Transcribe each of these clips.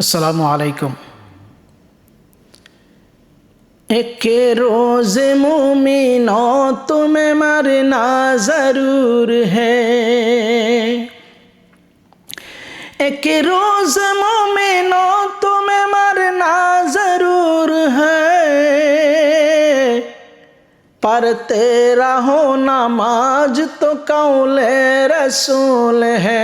अस्सलामु अलैकुम। एक रोज़ मोमिनों तुम्हें मरना ज़रूर है। एक रोज़ मोमिनों तुम्हें मरना ज़रूर है। पढ़ते रहो नमाज तो कौले रसूल है।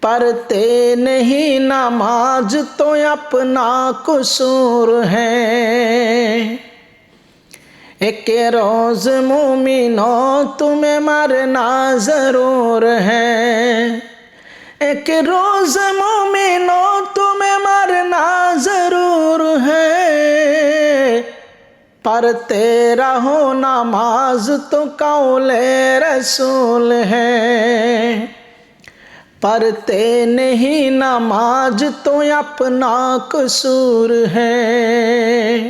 पढ़ते नहीं नमाज तो अपना कसूर है। एक रोज़ मोमिनों तुम्हें मरना ज़रूर है। एक रोज़ मोमिनों तुम्हें मरना ज़रूर है। पढ़ते रहो नमाज तो कौले रसूल है। पढ़ते नहीं नमाज तो अपना कसूर है।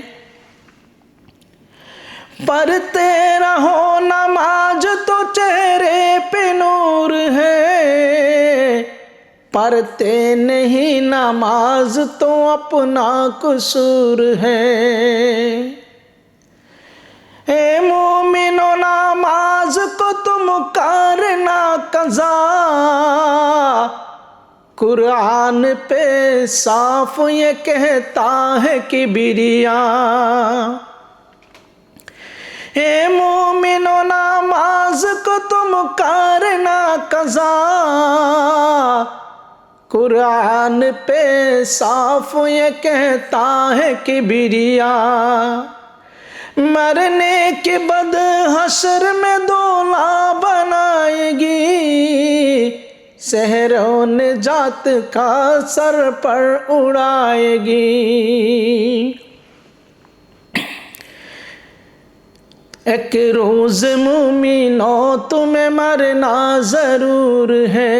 पढ़ते रहो नमाज तो चेहरे पे नूर है। पढ़ते नहीं नमाज तो अपना कसूर है। ए मोमिनो नमाज को तुम करना कज़ा। कुरान पे साफ ये कहता है कि बिरिया। ए मोमिनो नमाज को तुम करना कज़ा। कुरान पे साफ ये कहता है कि बिरिया। मरने के बाद हश्र में दूल्हा बनाएगी। सहरों ने जात का सर पर उड़ाएगी। एक रोज़ मोमिनों तुम्हें मरना ज़रूर है।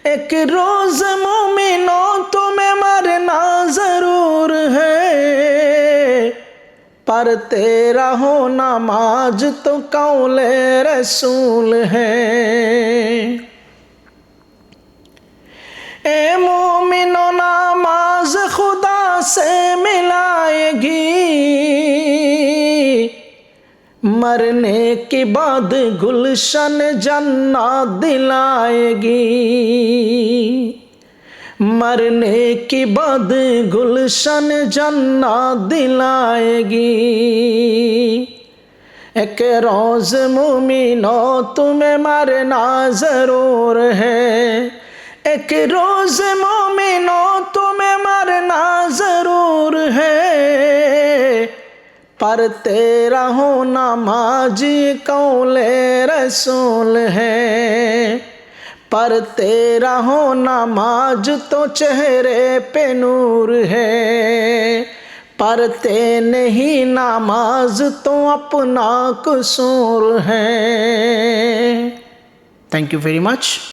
एक रोज़ मोमिनों तुम्हें मरना ज़रूर है। पढ़ते रहो नमाज तो कौले रसूल है। ए मोमिनो नमाज खुदा से मिलाएगी। मरने के बाद गुलशन जन्नत दिलाएगी। मरने के बाद गुलशन जन्नत दिलाएगी। एक रोज़ मोमिनों तुम्हें मरना ज़रूर है। एक रोज़ मोमिनों तुम्हें मरना ज़रूर है। पढ़ते रहो नमाज कौले रसूल है। पढ़ते रहो नमाज तो चेहरे पे नूर है। पढ़ते नहीं नमाज तो अपना कसूर है। Thank you very much.